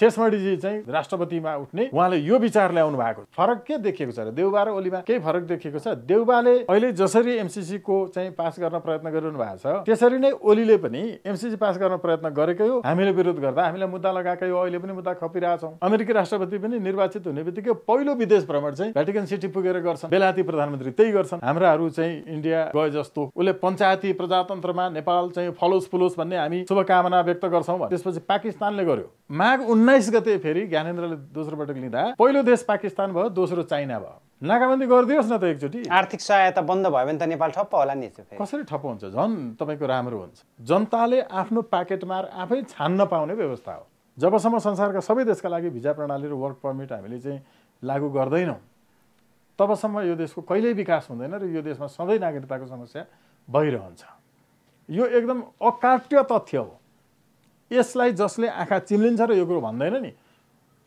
शेषमणिजी चाहिँ राष्ट्रपतिमा उठ्ने उहाँले यो विचार ल्याउनु भएको फरक के देखिएको छ र देउबा र ओलीमा केही फरक देखिएको छ। देउबाले अहिले जसरी एमसीसी को चाहिँ पास गर्न प्रयत्न गरिरहनु भएको छ त्यसरी नै ओलीले पनि एमसीसी पास गर्न प्रयत्न गरेकै हो। हामीले विरोध गर्दा हामीलाई मुद्दा लगाएकै हो, अहिले पनि मुद्दा खपिरहेछौँ। अमेरिकी राष्ट्रपति पनि निर्वाचित हुने बित्तिकै पहिलो विदेश भ्रमण चाहिँ भ्याटिकन सिटी पुगेर गर्छन्, बेलायती प्रधानमन्त्री त्यही गर्छन्। हाम्राहरू चाहिँ इन्डिया गए जस्तो उसले पञ्चायती प्रजातन्त्रमा नेपाल चाहिँ फलोस फुलोस भन्ने हामी शुभकामना व्यक्त गर्छौँ। त्यसपछि पाकिस्तानले गर्यो। माघ 19 गते फेरि ज्ञानेन्द्रले दोस्रो पटक लिँदा पहिलो देश पाकिस्तान भयो, दोस्रो चाइना भयो। नाकाबन्दी गरिदियोस् न त एकचोटि। आर्थिक सहायता बन्द भयो भने त नेपाल ठप्प होला नि। कसरी ठप्प हुन्छ? झन् तपाईँको राम्रो हुन्छ। जनताले आफ्नो पाकेटमार आफै छान्न पाउने व्यवस्था हो। जबसम्म संसारका सबै देशका लागि भिजा प्रणाली र वर्क पर्मिट हामीले चाहिँ लागू गर्दैनौँ तबसम्म यो देशको कहिल्यै विकास हुँदैन र यो देशमा सधैँ नागरिकताको समस्या भइरहन्छ। यो एकदम अकाट्य तथ्य हो। यसलाई जसले आँखा चिम्लिन्छ र यो कुरो भन्दैन नि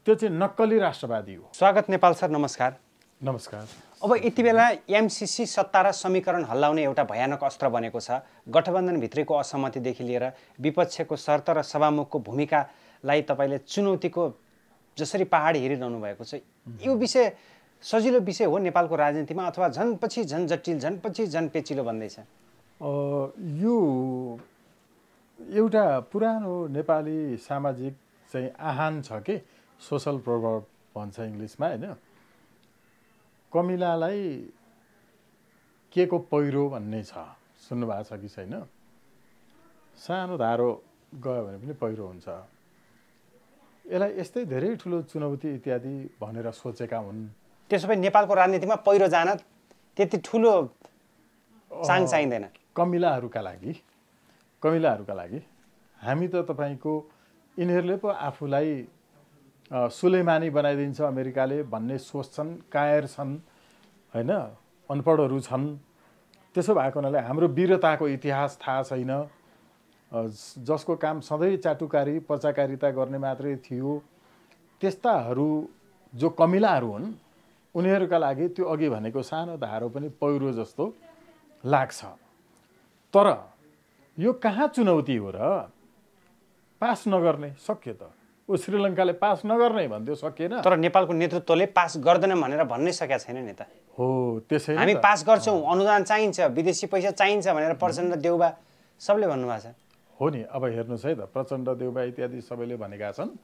त्यो चाहिँ नक्कली राष्ट्रवादी हो। स्वागत नेपाल सर, नमस्कार। नमस्कार। अब यति बेला एमसीसी सत्ता र समीकरण हल्लाउने एउटा भयानक अस्त्र बनेको छ। गठबन्धनभित्रैको असहमतिदेखि लिएर विपक्षको शर्त र सभामुखको भूमिकालाई तपाईँले चुनौतीको जसरी पहाडी हेरिरहनु भएको छ, यो विषय सजिलो विषय हो नेपालको राजनीतिमा अथवा झनपछि झन जटिल, झनपछि झन पेचिलो भन्दैछ? यो एउटा पुरानो नेपाली सामाजिक चाहिँ आह्वान छ कि सोसल प्रोभर्ब भन्छ इङ्ग्लिसमा, होइन? कमिलालाई के को पहिरो भन्ने छ, सुन्नुभएको छ कि छैन? सानो धारो गयो भने पनि पहिरो हुन्छ। यसलाई यस्तै धेरै ठुलो चुनौती इत्यादि भनेर सोचेका हुन्। त्यसो भए नेपालको राजनीतिमा पहिरो जान त्यति ठुलो चाङ चाहिँदैन। कमिलाहरूका लागि हामी त तपाईँको यिनीहरूले पो आफूलाई सुलेमानी बनाइदिन्छ अमेरिकाले भन्ने सोच्छन्, कायर छन्, होइन? अनपढहरू छन्। त्यसो भएको हुनाले हाम्रो वीरताको इतिहास थाहा छैन। जसको काम सधैँ चाटुकारी पचाकारिता गर्ने मात्रै थियो, त्यस्ताहरू जो कमिलाहरू हुन् उनीहरूका लागि त्यो अघि भनेको सानो धारो पनि पहिरो जस्तो लाग्छ। तर यो कहाँ चुनौती हो र? पास नगर्ने सक्यो त। श्रीलङ्काले पास नगर्ने भन्थ्यो, सकिएन। तर नेपालको नेतृत्वले पास गर्दैन भनेर भन्नै सकेका छैन नि त। हो, त्यसै हामी पास गर्छौँ, अनुदान चाहिन्छ, विदेशी पैसा चाहिन्छ भनेर प्रचण्ड देउबा सबले भन्नुभएको छ। हो नि। अब हेर्नुहोस् है त, प्रचण्ड देउबा इत्यादि सबैले भनेका छन्।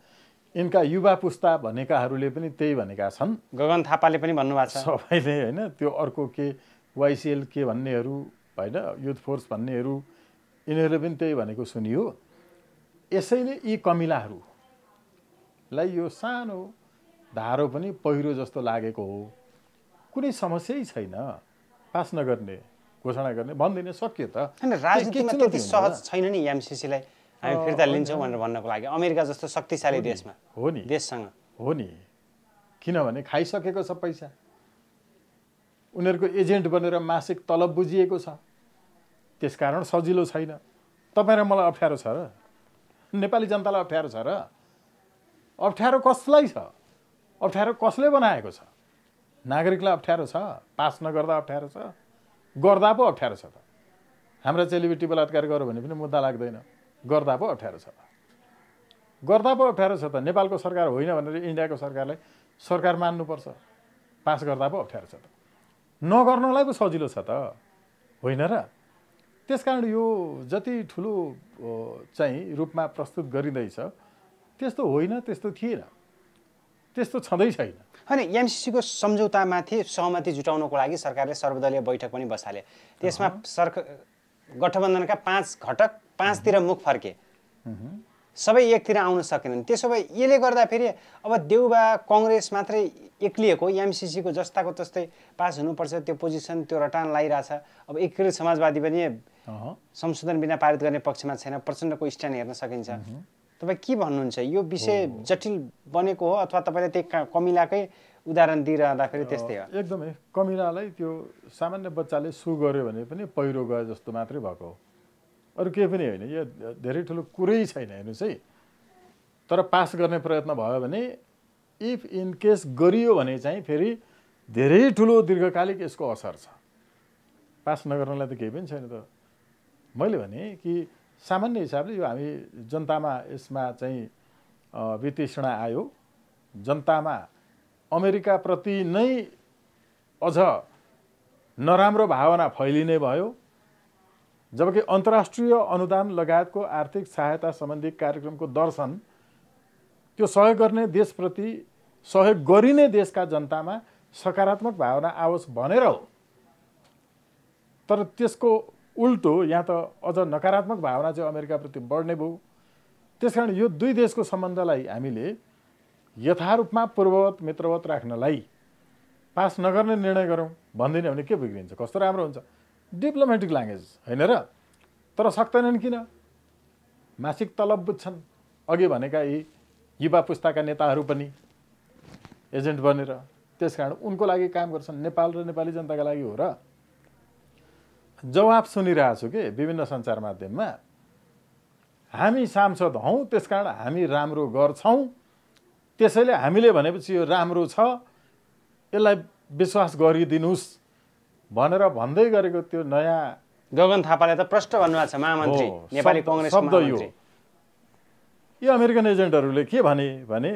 यिनका युवा पुस्ता भनेकाहरूले पनि त्यही भनेका छन्। गगन थापाले पनि भन्नुभएको छ। सबैले, होइन? त्यो अर्को के वाइसिएल के भन्नेहरू, होइन, युथ फोर्स भन्नेहरू, यिनीहरूले पनि त्यही भनेको सुनियो। यसैले यी कमिलाहरूलाई यो सानो धारो पनि पहिरो जस्तो लागेको हो। कुनै समस्यै छैन पास नगर्ने, घोषणा गर्ने, भनिदिने, सक्यो त। हैन, राजनीतिमा त्यति सहज छैन नि एमसीसीलाई हामी फिर्ता लिन्छौँ भनेर भन्नको लागि अमेरिका जस्तो शक्तिशाली देशमा, हो नि, देशसँग। हो नि। किनभने खाइसकेको छ पैसा, उनीहरूको एजेन्ट बनेर मासिक तलब बुझिएको छ। त्यसकारण सजिलो छैन। तपाईँ र मलाई अप्ठ्यारो छ र? नेपाली जनतालाई अप्ठ्यारो छ र? अप्ठ्यारो कसलाई छ? अप्ठ्यारो कसले बनाएको छ? नागरिकलाई अप्ठ्यारो छ। पास नगर्दा अप्ठ्यारो छ, गर्दा पो अप्ठ्यारो छ त। हाम्रा चेलीबेटी बलात्कार गर्यो भने पनि मुद्दा लाग्दैन, गर्दा पो अप्ठ्यारो छ त। गर्दा पो अप्ठ्यारो छ त। नेपालको सरकार होइन भनेर इन्डियाको सरकारलाई सरकार मान्नुपर्छ। पास गर्दा पो अप्ठ्यारो छ त। नगर्नलाई पो सजिलो छ त, होइन र? त्यसकारण यो जति ठुलो चाहिँ रूपमा प्रस्तुत गरिँदैछ त्यस्तो होइन, त्यस्तो थिएन, त्यस्तो छँदै छैन। होइन, एमसीसीको सम्झौतामाथि सहमति जुटाउनको लागि सरकारले सर्वदलीय बैठक पनि बसाले। त्यसमा गठबन्धनका 5 घटक 5तिर मुख फर्के, सबै एकतिर आउन सकेनन्। त्यसो भए यसले गर्दा फेरि अब देउबा कङ्ग्रेस मात्रै एक्लिएको, एमसीसीको जस्ताको तस्तै पास हुनुपर्छ त्यो पोजिसन, त्यो रटान लागिरहेछ। अब एकीकृत समाजवादी पनि संशोधन बिना पारित गर्ने पक्षमा छैन। प्रचण्डको स्ट्यान्ड हेर्न सकिन्छ। तपाईँ के भन्नुहुन्छ? यो विषय जटिल बनेको हो अथवा तपाईँले त्यही कमिलाकै उदाहरण दिइरहँदाखेरि त्यस्तै हो? एकदमै कमिलालाई त्यो सामान्य बच्चाले सु गर्यो भने पनि पहिरो गयो जस्तो मात्रै भएको हो, अरू केही पनि होइन। यो धेरै ठुलो कुरै छैन। हेर्नुहोस् है, तर पास गर्ने प्रयत्न भयो भने, इफ इन केस गरियो भने चाहिँ फेरि धेरै ठुलो दीर्घकालिक यसको असर छ। पास नगर्नलाई त केही पनि छैन त। मैले भने कि सामान्य हिसाबले यो हामी जनतामा यसमा चाहिँ वितृष्णा आयो, जनतामा अमेरिकाप्रति नै अझ नराम्रो भावना फैलिने भयो, जबकि अन्तर्राष्ट्रिय अनुदान लगायतको आर्थिक सहायता सम्बन्धी कार्यक्रमको दर्शन त्यो सहयोग गर्ने देशप्रति सहयोग गरिने देशका जनतामा सकारात्मक भावना आओस् भनेर हो। तर त्यसको उल्टो यहाँ त अझ नकारात्मक भावना चाहिँ अमेरिकाप्रति बढ्ने भयो। त्यसकारण यो दुई देशको सम्बन्धलाई हामीले यथारूपमा पूर्ववत मित्रवत राख्नलाई पास नगर्ने निर्णय गरौँ भन्दैन भने के बिग्रिन्छ? कस्तो राम्रो हुन्छ? डिप्लोमेटिक ल्याङ्ग्वेज होइन र? तर सक्दैनन् किन? मासिक तलब बुझ्छन्। अघि भनेका यी युवा पुस्ताका नेताहरू पनि एजेन्ट बनेर त्यसकारण उनको लागि काम गर्छन्। नेपाल र नेपाली जनताका लागि हो र? जवाफ सुनिरहेको छु कि विभिन्न सञ्चार माध्यममा, हामी सांसद हौँ त्यसकारण हामी राम्रो गर्छौँ, त्यसैले हामीले भनेपछि यो राम्रो छ, यसलाई विश्वास गरिदिनुहोस् भनेर भन्दै गरेको त्यो नयाँ गगन थापाले त प्रष्ट भन्नुभएको छ, महामन्त्री नेपाली कांग्रेसको शब्द यो अमेरिकन एजेन्टहरूले के भने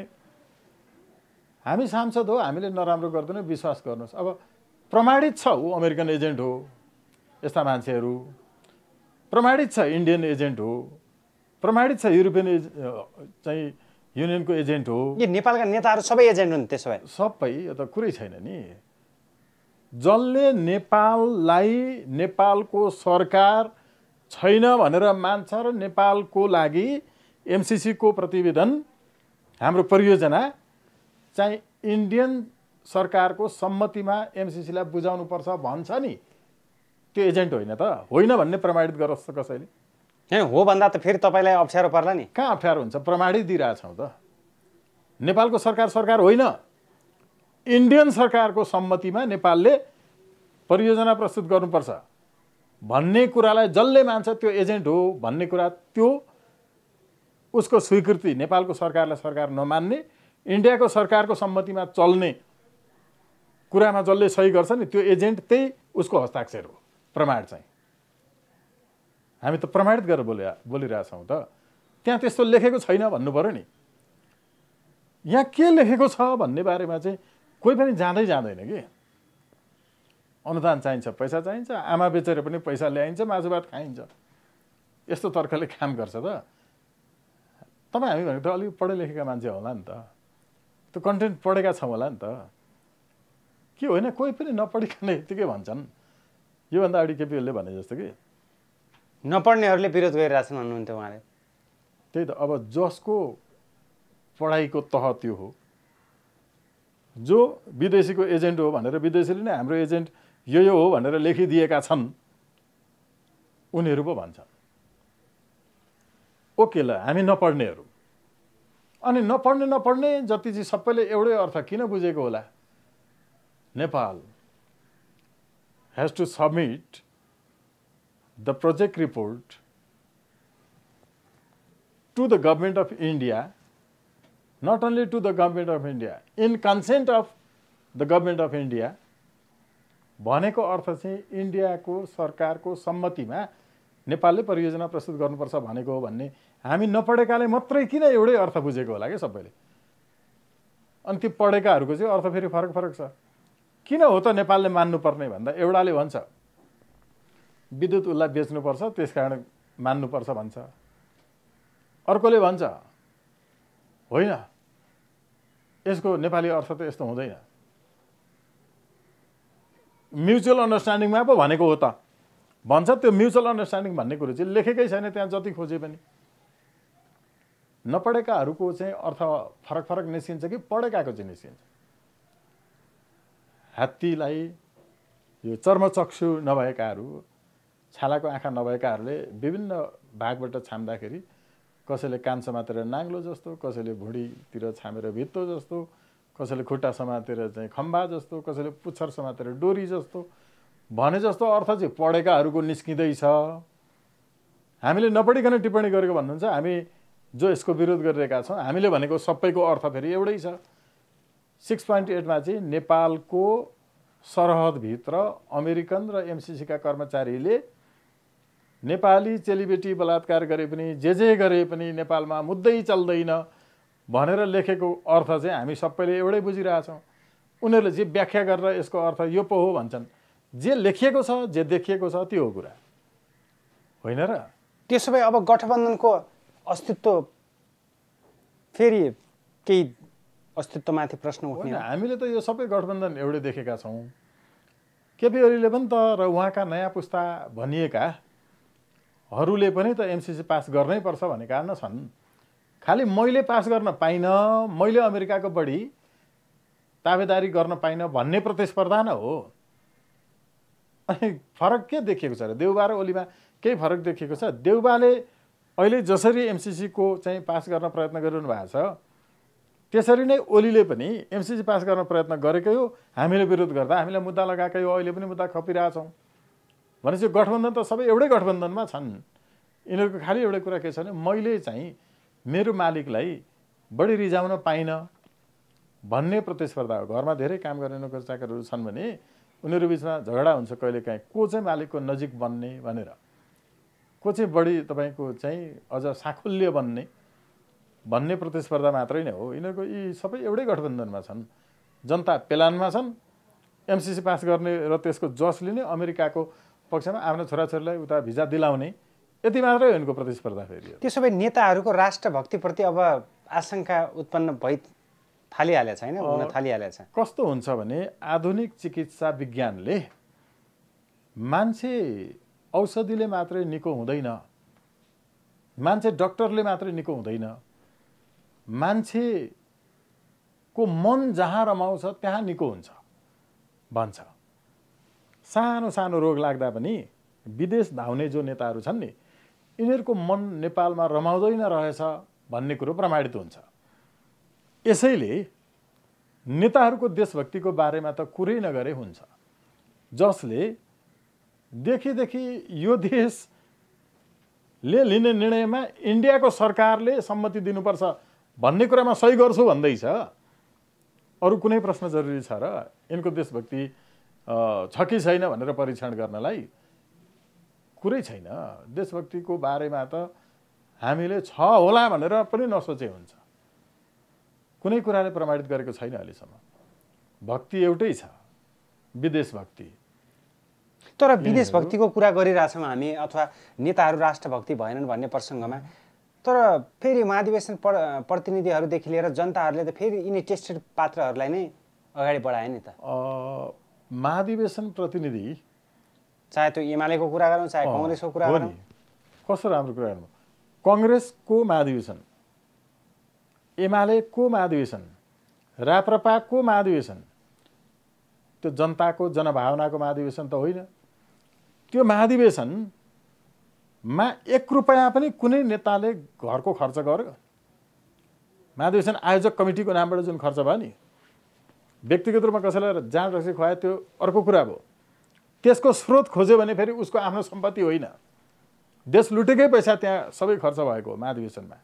हामी सांसद हो, हामीले नराम्रो गर्दैनौँ, विश्वास गर्नुहोस्। अब प्रमाणित छ ऊ अमेरिकन एजेन्ट हो, यस्ता मान्छेहरू प्रमाणित छ, इन्डियन एजेन्ट हो, प्रमाणित छ युरोपियन चाहिँ युनियनको एजेन्ट हो। यो नेपालका नेताहरू सबै एजेन्ट हुन् त्यसो भए? सबै, यो त कुरै छैन नि। जसले नेपाललाई नेपालको सरकार छैन भनेर मान्छ र नेपालको लागि एमसिसी को प्रतिवेदन हाम्रो परियोजना चाहिँ इन्डियन सरकारको सम्मतिमा एमसिसीलाई बुझाउनुपर्छ भन्छ नि, त्यो एजेन्ट होइन त? होइन भन्ने प्रमाणित गरोस् त कसैले। हो भन्दा त फेरि तपाईँलाई अप्ठ्यारो पर्ला नि। कहाँ अप्ठ्यारो हुन्छ? प्रमाणित दिइरहेछौँ त। नेपालको सरकार होइन, इन्डियन सरकारको सम्मतिमा नेपालले परियोजना प्रस्तुत गर्नुपर्छ भन्ने कुरालाई जसले मान्छ त्यो एजेन्ट हो भन्ने कुरा, त्यो उसको स्वीकृति नेपालको सरकारलाई सरकार नमान्ने, इन्डियाको सरकारको सम्मतिमा चल्ने कुरामा जसले सही गर्छ नि त्यो एजेन्ट त्यही उसको हस्ताक्षर हो। प्रमाण चाहिँ हामी त प्रमाणित गरेर बोलिरहेछौँ त। त्यहाँ त्यस्तो लेखेको छैन भन्नु पर्यो नि। यहाँ के लेखेको छ भन्ने बारेमा चाहिँ कोही पनि जाँदैन कि। अनुदान चाहिन्छ, पैसा चाहिन्छ, आमा बेचेर पनि पैसा ल्याइन्छ, मासु भात खाइन्छ, यस्तो तर्कले काम गर्छ त? तपाईँ हामी भनेको त अलिक पढे लेखेका मान्छे होला नि त, त्यो कन्टेन्ट पढेका छौँ होला नि त, के होइन? कोही पनि नपढिकन यत्तिकै भन्छन्। योभन्दा अगाडि केपी ओलीले भने जस्तो कि नपढ्नेहरूले विरोध गरिरहेछन् भन्नुहुन्थ्यो उहाँले। त्यही त, अब जसको पढाइको तह त्यो हो, जो विदेशीको एजेन्ट हो भनेर विदेशीले नै हाम्रो एजेन्ट यो हो भनेर लेखिदिएका छन्, उनीहरू पो भन्छन् ओके ल हामी नपढ्नेहरू। अनि नपढ्ने जति चाहिँ सबैले एउटै अर्थ किन बुझेको होला? Nepal has to submit the project report to the government of India, not only to the government of India, in consent of the government of India, भनेको अर्थ चाहिँ इन्डियाको सरकारको सम्मतिमा नेपालले परियोजना प्रस्तुत गर्नुपर्छ भनेको हो भन्ने हामी नपढेकाले मात्रै किन एउटै अर्थ बुझेको होला के सबैले? अनि ती पढेकाहरूको चाहिँ अर्थ फेरि फरक छ। किन हो त नेपालले मान्नुपर्ने भन्दा एउटाले भन्छ विद्युत उसलाई बेच्नुपर्छ त्यसकारण मान्नुपर्छ भन्छ, अर्कोले भन्छ होइन यसको नेपाली अर्थ त यस्तो हुँदैन, म्युचुअल अन्डरस्ट्यान्डिङमा पो भनेको हो त भन्छ। त्यो म्युचुअल अन्डरस्ट्यान्डिङ भन्ने कुरो चाहिँ लेखेकै छैन त्यहाँ जति खोजे पनि। नपढेकाहरूको चाहिँ अर्थ फरक निस्किन्छ कि पढेकाको चाहिँ निस्किन्छ? हात्तीलाई यो चर्मचक्षु नभएकाहरू, छालाको आँखा नभएकाहरूले विभिन्न भागबाट छाम्दाखेरि कसैले कान समातेर नाङ्लो जस्तो, कसैले भुँडीतिर छामेर भित्तो जस्तो, कसैले खुट्टा समातेर चाहिँ खम्बा जस्तो, कसैले पुच्छर समातेर डोरी जस्तो भने जस्तो अर्थ चाहिँ पढेकाहरूको निस्किँदैछ। हामीले नपढिकन टिप्पणी गरेको भन्नुहुन्छ। हामी जो यसको विरोध गरिरहेका छौँ हामीले भनेको सबैको अर्थ फेरि एउटै छ। 6.8 मा चाहिँ नेपालको सरहदभित्र अमेरिकन र एमसिसीका कर्मचारीले नेपाली चेलीबेटी बलात्कार गरे पनि जे गरे पनि नेपालमा मुद्दै चल्दैन भनेर लेखेको अर्थ चाहिँ हामी सबैले एउटै बुझिरहेछौँ। उनीहरूले जे व्याख्या गरेर यसको अर्थ यो पो हो भन्छन्। जे लेखिएको छ, जे देखिएको छ त्यो हो कुरा होइन र। त्यसो भए अब गठबन्धनको अस्तित्व फेरि केही अस्तित्वमाथि प्रश्न उठ्ने हो। हामीले त यो सबै गठबन्धन एउटै देखेका छौँ। केपी ओलीले पनि त र उहाँका नयाँ पुस्ता भनिएकाहरूले पनि त एमसिसी पास गर्नै पर्छ भनेका न छन्। खालि मैले पास गर्न पाइनँ, मैले अमेरिकाको बढी ताबेदारी गर्न पाइनँ भन्ने प्रतिस्पर्धा न हो। अनि फरक के देखिएको छ र? देउबा र ओलीमा केही फरक देखिएको छ? देउबाले अहिले जसरी एमसिसीको चाहिँ पास गर्न प्रयत्न गरिरहनु भएको छ, त्यसरी नै ओलीले पनि एमसिसी पास गर्न प्रयत्न गरेकै हो। हामीले विरोध गर्दा हामीलाई मुद्दा लगाएकै हो, अहिले पनि मुद्दा खपिरहेछौँ। भनेपछि गठबन्धन त सबै एउटै गठबन्धनमा छन्। यिनीहरूको खालि एउटै कुरा के छ भने मैले चाहिँ मेरो मालिकलाई बढी रिझाउन पाइनँ भन्ने प्रतिस्पर्धा हो। घरमा धेरै काम गर्ने नोकर चाकरहरू छन् भने उनीहरू बिचमा झगडा हुन्छ कहिलेकाहीँ, को चाहिँ मालिकको नजिक बन्ने भनेर, को चाहिँ बढी तपाईँको चाहिँ अझ साखुल्य बन्ने भन्ने प्रतिस्पर्धा मात्रै नै हो। यिनीहरूको यी सबै एउटै गठबन्धनमा छन्। जनता पेलानमा छन्। एमसिसी पास गर्ने र त्यसको जस लिने, अमेरिकाको पक्षमा आफ्नो छोराछोरीलाई उता भिजा दिलाउने, यति मात्रै हो यिनको प्रतिस्पर्धा। फेरि त्यसो भए नेताहरूको राष्ट्रभक्तिप्रति अब आशंका उत्पन्न भइ थालिहालेको छैन, हुन थालिहालेको छ। कस्तो हुन्छ भने आधुनिक चिकित्सा विज्ञानले मान्छे औषधिले मात्रै निको हुँदैन, मान्छे डक्टरले मात्रै निको हुँदैन, मान्छेको मन जहाँ रमाउँछ त्यहाँ निको हुन्छ भन्छ। सानो सानो रोग लाग्दा पनि विदेश धाउने जो नेताहरू छन् नि, यिनीहरूको मन नेपालमा रमाउँदैन रहेछ भन्ने कुरो प्रमाणित हुन्छ। यसैले नेताहरूको देशभक्तिको बारेमा त कुरै नगरे हुन्छ, जसले देखिदेखि यो देशले लिने निर्णयमा इन्डियाको सरकारले सम्मति दिनुपर्छ भन्ने कुरामा सही गर्छु भन्दैछ। अरू कुनै प्रश्न जरुरी छ र? यिनको देशभक्ति छ कि छैन भनेर परीक्षण गर्नलाई कुरै छैन। देशभक्तिको बारेमा त हामीले छ होला भनेर पनि नसोचे हुन्छ। कुनै कुराले प्रमाणित गरेको छैन अहिलेसम्म। भक्ति एउटै छ, विदेश भक्ति। तर विदेश भक्तिको कुरा गरिरहेछौँ हामी, अथवा नेताहरू राष्ट्रभक्ति भएनन् भन्ने प्रसङ्गमा, तर फेरि महाधिवेशन प्रतिनिधिहरूदेखि लिएर जनताहरूले त फेरि यिनी टेस्टेड पात्रहरूलाई नै अगाडि बढाए नि त। महाधिवेशन प्रतिनिधि चाहे त्यो एमालेको कुरा गरौँ, चाहे कङ्ग्रेसको कुरा गरौँ। कस्तो राम्रो कुरा गर्नु। कङ्ग्रेसको महाधिवेशन, एमालेको महाधिवेशन, राप्रपाको महाधिवेशन, त्यो जनताको जनभावनाको महाधिवेशन त होइन। त्यो महाधिवेशनमा 1 रुपैयाँ पनि कुनै नेताले घरको खर्च गर्यो? महाधिवेशन आयोजक कमिटीको नामबाट जुन खर्च भयो नि, व्यक्तिगत रूपमा कसैलाई जाँड रक्सी खुवायो त्यो अर्को कुरा भयो। त्यसको स्रोत खोज्यो भने फेरि उसको आफ्नो सम्पत्ति होइन, देश लुटेकै पैसा त्यहाँ सबै खर्च भएको हो महाधिवेशनमा।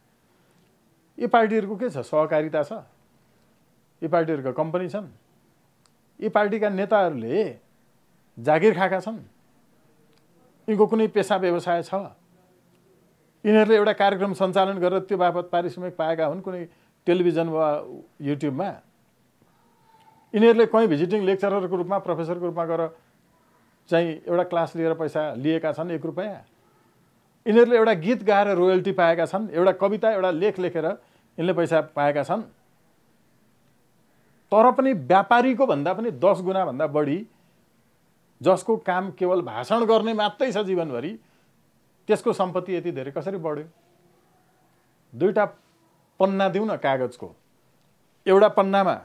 यी पार्टीहरूको के छ? सहकारिता छ, यी पार्टीहरूको कम्पनी छन्, यी पार्टीका नेताहरूले जागिर खाएका छन्, यिनको कुनै पेसा व्यवसाय छ? यिनीहरूले एउटा कार्यक्रम सञ्चालन गरेर त्यो बापत पारिश्रमिक पाएका हुन् कुनै टेलिभिजन वा युट्युबमा? यिनीहरूले कहीँ भिजिटिङ लेक्चररको रूपमा, प्रोफेसरको रूपमा गएर चाहिँ एउटा क्लास लिएर पैसा लिएका छन् 1 रुपैयाँ? यिनीहरूले एउटा गीत गाएर रोयल्टी पाएका छन्, एउटा कविता, एउटा लेख लेखेर यिनले पैसा पाएका छन्। तर पनि व्यापारीको भन्दा पनि 10 गुणा भन्दा बढी, जसको काम केवल भाषण गर्ने मात्रै छ जीवनभरि, त्यसको सम्पत्ति यति धेरै कसरी बढ्यो? 2टा पन्ना दिउँ न कागजको। एउटा पन्नामा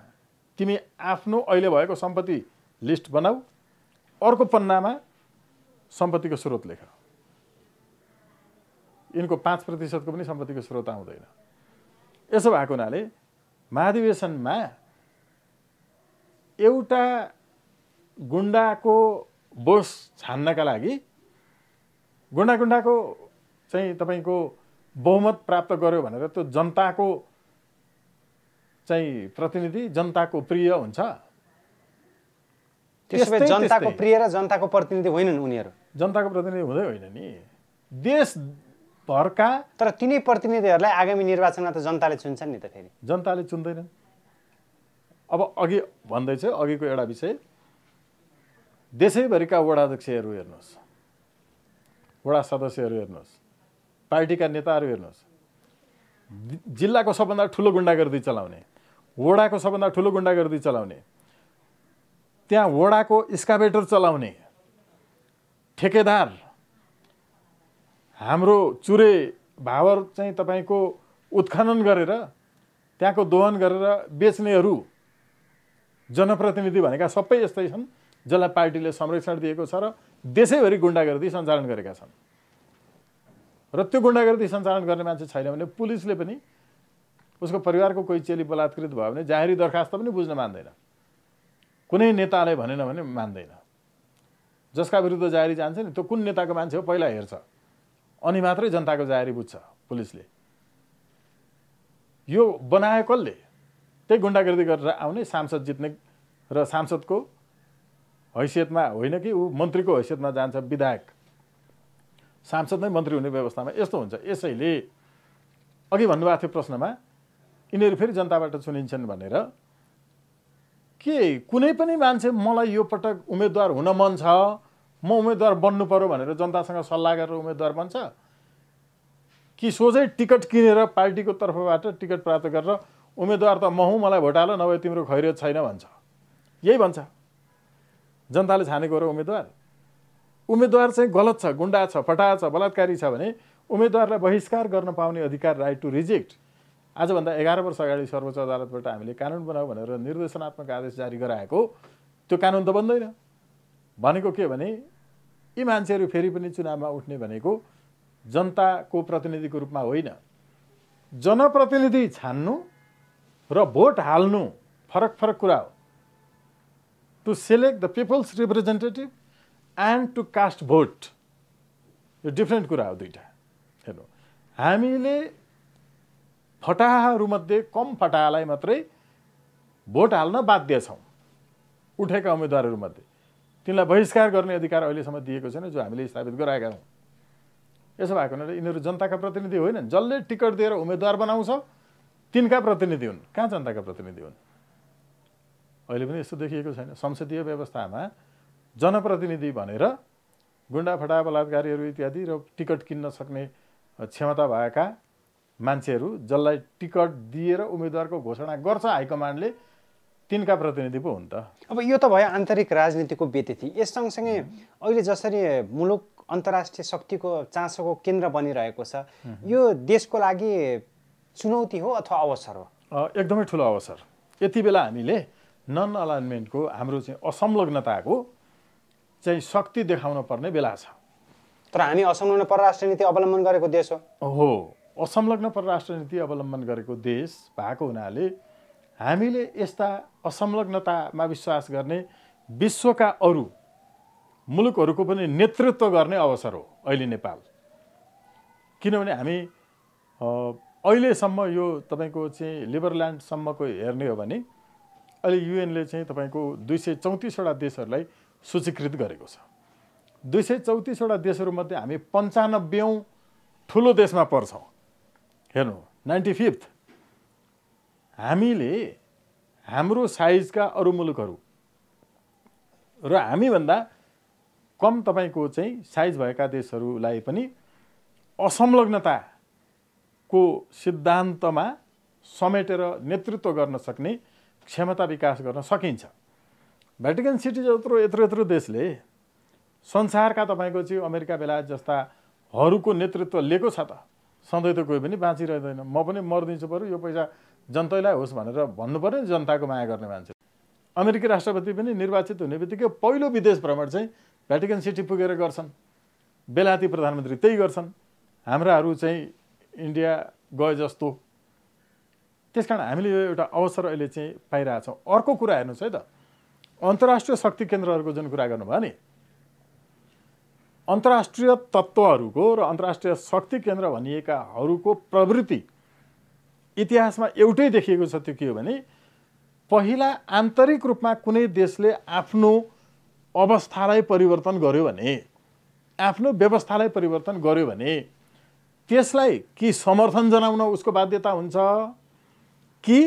तिमी आफ्नो अहिले भएको सम्पत्ति लिस्ट बनाऊ, अर्को पन्नामा सम्पत्तिको स्रोत लेख। यिनको 5% को पनि सम्पत्तिको स्रोत आउँदैन। यसो भएको हुनाले महाधिवेशनमा एउटा गुण्डाको बोस छान्नका लागि, गुण्डाको चाहिँ तपाईको बहुमत प्राप्त गर्यो भनेर त्यो जनताको चाहिँ प्रतिनिधि, जनताको प्रिय हुन्छ। त्यसै जनताको प्रिय र जनताको प्रतिनिधि होइनन् उनीहरू। जनताको प्रतिनिधि हुँदै होइन नि। देश भरका तर तिनै प्रतिनिधिहरूलाई आगामी निर्वाचनमा त जनताले चुन्छन् नि त फेरि जनताले चुन्दैनन्। अब अघि भन्दैछु अघिको एउटा विषय देशैभरिका वडाध्यक्षहरू हेर्नुहोस्, वडा सदस्यहरू हेर्नुहोस्, पार्टीका नेताहरू हेर्नुहोस्, जिल्लाको सबभन्दा ठुलो गुण्डागर्दी चलाउने, वडाको सबभन्दा ठुलो गुण्डागर्दी चलाउने, त्यहाँ वडाको एक्सकाभेटर चलाउने ठेकेदार, हाम्रो चुरे भावर चाहिँ तपाईँको उत्खनन गरेर त्यहाँको दोहन गरेर बेच्नेहरू जनप्रतिनिधि भनेका सबै यस्तै छन् जसलाई पार्टीले संरक्षण दिएको छ र देशैभरि गुण्डागर्दी सञ्चालन गरेका छन्। र त्यो गुण्डागर्दी सञ्चालन गर्ने मान्छे छैन भने पुलिसले पनि उसको परिवारको कोही चेली बलात्कृत भयो भने जाहेरी दरखास्त पनि बुझ्न मान्दैन, कुनै नेताले भनेन भने मान्दैन। जसका विरुद्ध जाहेरी जान्छ नि त्यो कुन नेताको मान्छे हो पहिला हेर्छ, अनि मात्रै जनताको जाहेरी बुझ्छ पुलिसले। यो बनायो कसले? त्यही गुण्डागर्दी गरेर आउने सांसद जित्ने र सांसदको हैसियतमा होइन कि ऊ मन्त्रीको हैसियतमा जान्छ, विधायक सांसद नै मन्त्री हुने व्यवस्थामा यस्तो हुन्छ। यसैले अघि भन्नुभएको थियो प्रश्नमा यिनीहरू फेरि जनताबाट चुनिन्छन् भनेर, के कुनै पनि मान्छे मलाई यो पटक उम्मेदवार हुन मन छ, म उम्मेदवार बन्नु पर्यो भनेर जनतासँग सल्लाह गरेर उम्मेदवार बन्छ कि सोझै टिकट किनेर पार्टीको तर्फबाट टिकट प्राप्त गरेर उम्मेदवार त म हुँ, मलाई भोट हाल, नभए तिम्रो खैरियत छैन भन्छ? यही भन्छ जनताले छानेको र उम्मेदवार चाहिँ गलत छ, गुण्डा छ, फटाहा छ, बलात्कारी छ भने उम्मेदवारलाई बहिष्कार गर्न पाउने अधिकार, राइट टु रिजेक्ट। आजभन्दा 11 वर्ष अगाडि सर्वोच्च अदालतबाट हामीले कानुन बनाऊ भनेर निर्देशनात्मक आदेश जारी गराएको त्यो कानुन त बन्दैन। भनेको के भने यी मान्छेहरू फेरि पनि चुनावमा उठ्ने भनेको जनताको प्रतिनिधिको रूपमा होइन, जनप्रतिनिधि छान्नु र भोट हाल्नु फरक फरक कुरा हो। To select the people's representative and to cast vote, यो डिफ्रेन्ट कुरा हो दुईटा। हेर्नु, हामीले फटाहाहरूमध्ये कम फटाहालाई मात्रै भोट हाल्न बाध्य छौँ। उठेका उम्मेदवारहरूमध्ये तिनलाई बहिष्कार गर्ने अधिकार अहिलेसम्म दिएको छैन, जो हामीले स्थापित गराएका हौँ। यसो भएको हुनाले यिनीहरू जनताका प्रतिनिधि होइनन्। जसले टिकट दिएर उम्मेदवार बनाउँछ तिनका प्रतिनिधि हुन्, कहाँ जनताका प्रतिनिधि हुन्? अहिले पनि यस्तो देखिएको छैन। संसदीय व्यवस्थामा जनप्रतिनिधि भनेर गुण्डा फटा बलात्कारीहरू इत्यादि र टिकट किन्न सक्ने क्षमता भएका मान्छेहरू जसलाई टिकट दिएर उम्मेदवारको घोषणा गर्छ हाइकमान्डले, तिनका प्रतिनिधि पो हुन् त। अब यो त भयो आन्तरिक राजनीतिको व्यतिथि। यस सँगसँगै अहिले जसरी मुलुक अन्तर्राष्ट्रिय शक्तिको चासोको केन्द्र बनिरहेको छ, यो देशको लागि चुनौती हो अथवा अवसर हो? एकदमै ठुलो अवसर। यति बेला हामीले नन अलाइनमेन्टको, हाम्रो चाहिँ असंलग्नताको चाहिँ शक्ति देखाउन पर्ने बेला छ। तर हामी असंलग्न परराष्ट्र नीति अवलम्बन गरेको देश हो। असंलग्न परराष्ट्र नीति अवलम्बन गरेको देश भएको हुनाले हामीले यस्ता असंलग्नतामा विश्वास गर्ने विश्वका अरू मुलुकहरूको पनि नेतृत्व गर्ने अवसर हो अहिले नेपाल। किनभने हामी अहिलेसम्म यो तपाईँको चाहिँ लिबरल्यान्डसम्मको हेर्ने हो भने अहिले युएनले चाहिँ तपाईँको 234 वटा देशहरूलाई सूचीकृत गरेको छ। 234 वटा देशहरूमध्ये हामी 95औं ठुलो देशमा पर्छौँ। हेर्नु, 95th। हामीले हाम्रो साइजका अरू मुलुकहरू र हामीभन्दा कम तपाईँको चाहिँ साइज भएका देशहरूलाई पनि असंलग्नताको सिद्धान्तमा समेटेर नेतृत्व गर्न सक्ने क्षमता विकास गर्न सकिन्छ। भ्याटिकन सिटी जत्रो यत्रो देशले संसारका तपाईँको चाहिँ अमेरिका बेलायत जस्ताहरूको नेतृत्व लिएको छ त। सधैँ त कोही पनि बाँचिरहँदैन। म पनि मर्दिन्छु पऱ्यो, यो पैसा जनतैलाई होस् भनेर भन्नु पर्यो नि, जनताको माया गर्ने मान्छे। अमेरिकी राष्ट्रपति पनि निर्वाचित हुने बित्तिकै पहिलो विदेश भ्रमण चाहिँ भ्याटिकन सिटी पुगेर गर्छन्। बेलायती प्रधानमन्त्री त्यही गर्छन्। हाम्राहरू चाहिँ इन्डिया गए जस्तो। त्यसकारण हामीले यो एउटा अवसर अहिले चाहिँ पाइरहेछौँ। अर्को कुरा हेर्नुहोस् है त, अन्तर्राष्ट्रिय शक्ति केन्द्रहरूको जुन कुरा गर्नुभयो नि, अन्तर्राष्ट्रिय तत्त्वहरूको र अन्तर्राष्ट्रिय शक्ति केन्द्र भनिएकाहरूको प्रवृत्ति इतिहासमा एउटै देखिएको छ। त्यो के हो भने पहिला आन्तरिक रूपमा कुनै देशले आफ्नो अवस्थालाई परिवर्तन गर्यो भने, आफ्नो व्यवस्थालाई परिवर्तन गर्यो भने त्यसलाई कि समर्थन जनाउन उसको बाध्यता हुन्छ कि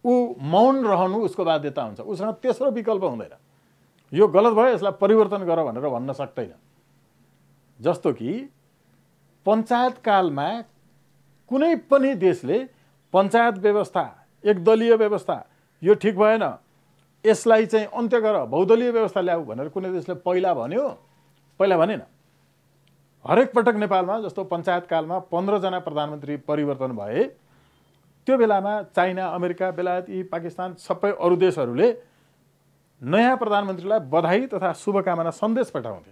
ऊ मौन रहनु उसको बाध्यता हुन्छ। उसँग तेस्रो विकल्प हुँदैन। यो गलत भयो, यसलाई परिवर्तन गर भनेर भन्न सक्दैन। जस्तो कि पञ्चायत कालमा कुनै पनि देशले पञ्चायत व्यवस्था, एकदलीय व्यवस्था यो ठिक भएन, यसलाई चाहिँ अन्त्य गर, बहुदलीय व्यवस्था ल्याऊ भनेर कुनै देशले पहिला भन्यो? पहिला भनेन। हरेक पटक नेपालमा जस्तो पञ्चायत कालमा 15 जना प्रधानमन्त्री परिवर्तन भए, त्यो बेलामा चाइना, अमेरिका, बेलायत, यी पाकिस्तान सबै अरू देशहरूले नयाँ प्रधानमन्त्रीलाई बधाई तथा शुभकामना सन्देश पठाउँथे।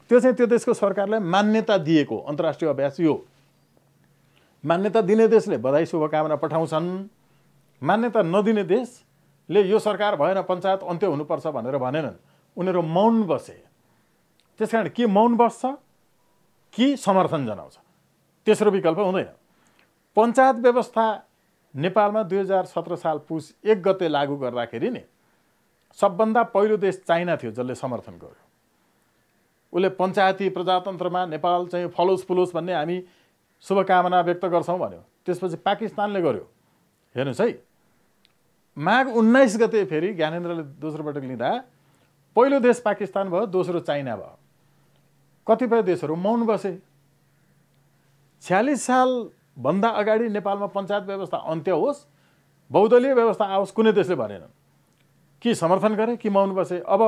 त्यो चाहिँ त्यो देशको सरकारलाई मान्यता दिएको अन्तर्राष्ट्रिय अभ्यास यो। मान्यता दिने देशले बधाई शुभकामना पठाउँछन्, मान्यता नदिने देशले यो सरकार भएन, पञ्चायत अन्त्य हुनुपर्छ भनेर भनेनन्। उनीहरू मौन बसे। त्यसकारण के मौन बस्छ कि समर्थन जनाउँछ? तेस्रो विकल्प हुँदैन। पञ्चायत व्यवस्था नेपालमा 2017 साल पुस 1 गते लागू गर्दाखेरि नि सबभन्दा पहिलो देश चाइना थियो जसले समर्थन गर्यो। उसले पञ्चायती प्रजातन्त्रमा नेपाल चाहिँ फलोस् फुलोस् भन्ने हामी शुभकामना व्यक्त गर्छौँ भन्यो। त्यसपछि पाकिस्तानले गर्यो। हेर्नुहोस् है, माघ 19 गते फेरि ज्ञानेन्द्रले दोस्रो पटक लिँदा पहिलो देश पाकिस्तान भयो, दोस्रो चाइना भयो। कतिपय देशहरू मौन बसे। 46 सालभन्दा अगाडि नेपालमा पञ्चायत व्यवस्था अन्त्य होस्, बहुदलीय व्यवस्था आओस्, कुनै देशले भनेनन्। कि समर्थन गरे कि मौन बसे। अब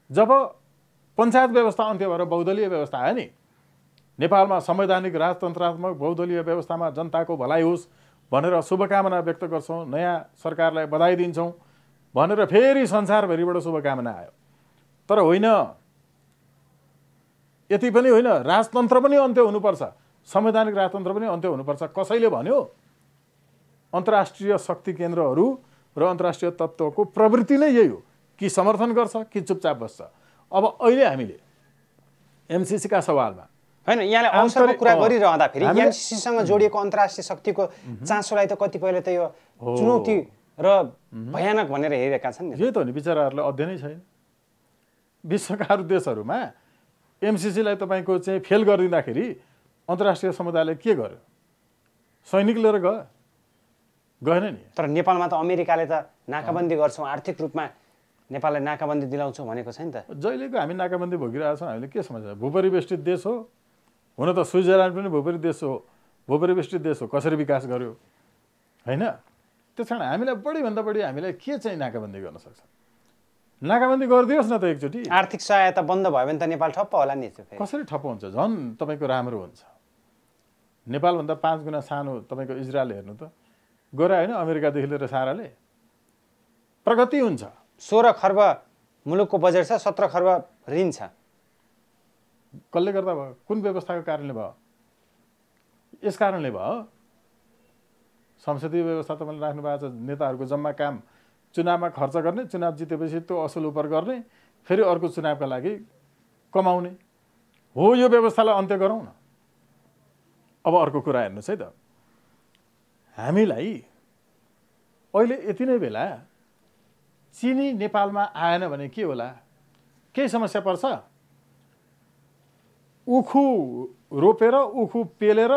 जब पञ्चायत व्यवस्था अन्त्य भएर बहुदलीय व्यवस्था आयो नि, नेपालमा संवैधानिक राजतन्त्रात्मक बहुदलीय व्यवस्थामा जनताको भलाइ होस् भनेर शुभकामना व्यक्त गर्छौँ, नयाँ सरकारलाई बधाई दिन्छौँ भनेर फेरि संसारभरिबाट शुभकामना आयो। तर होइन, यति पनि होइन, राजतन्त्र पनि अन्त्य हुनुपर्छ, संवैधानिक राजतन्त्र पनि अन्त्य हुनुपर्छ। कसैले भन्यो? अन्तर्राष्ट्रिय शक्ति केन्द्रहरू र अन्तर्राष्ट्रिय तत्त्वको प्रवृत्ति नै यही हो कि समर्थन गर्छ कि चुपचाप बस्छ। अब अहिले हामीले एमसिसीका सवालमा होइन, यहाँले अवसरको कुरा गरिरहँदाखेरि एमसिसीसँग जोडिएको अन्तर्राष्ट्रिय शक्तिको चासोलाई त कतिपयले त यो चुनौती र भयानक भनेर हेरेका छन्। यही त हो नि, बिचराहरूलाई अध्ययनै छैन। विश्वका अरू देशहरूमा एमसिसीलाई तपाईँको चाहिँ फेल गरिदिँदाखेरि अन्तर्राष्ट्रिय समुदायले के गर्यो? सैनिक लिएर गएन नि। तर नेपालमा त अमेरिकाले त नाकाबन्दी गर्छौँ, आर्थिक रूपमा नेपाललाई नाकाबन्दी दिलाउँछौँ भनेको छ नि त। जहिलेको हामी नाकाबन्दी भोगिरहेको छौँ, हामीले के समस्या? भूपरिवेष्टित देश हो, हुन त स्विजरल्यान्ड पनि भूपरिवेष्टित देश हो, कसरी विकास गर्यो होइन? त्यस कारण हामीलाई बढीभन्दा बढी हामीलाई के चाहिँ नाकाबन्दी गर्न सक्छ? नाकाबन्दी गरिदियोस् न त एकचोटि। आर्थिक सहायता बन्द भयो भने त नेपाल ठप्प होला नि। कसरी ठप्प हुन्छ? झन् तपाईँको राम्रो हुन्छ। नेपालभन्दा 5 गुणा सानो तपाईँको इजरायल हेर्नु त, गोरा होइन, अमेरिकादेखि लिएर साराले प्रगति हुन्छ। 16 खर्ब मुलुकको बजेट छ, 17 खर्ब ऋण छ। कसले गर्दा भयो? कुन व्यवस्थाको कारणले भयो? यस कारणले भयो। संसदीय व्यवस्था तपाईँले राख्नु भएको छ। नेताहरूको जम्मा काम चुनावमा खर्च गर्ने, चुनाव जितेपछि त्यो असुल उपर गर्ने, फेरि अर्को चुनावका लागि कमाउने हो। यो व्यवस्थालाई अन्त्य गरौँ न। अब अर्को कुरा हेर्नुहोस् है त, हामीलाई अहिले यति नै बेला चिनी नेपालमा आएन भने के होला? केही समस्या पर्छ? उखु रोपेर, उखु पेलेर,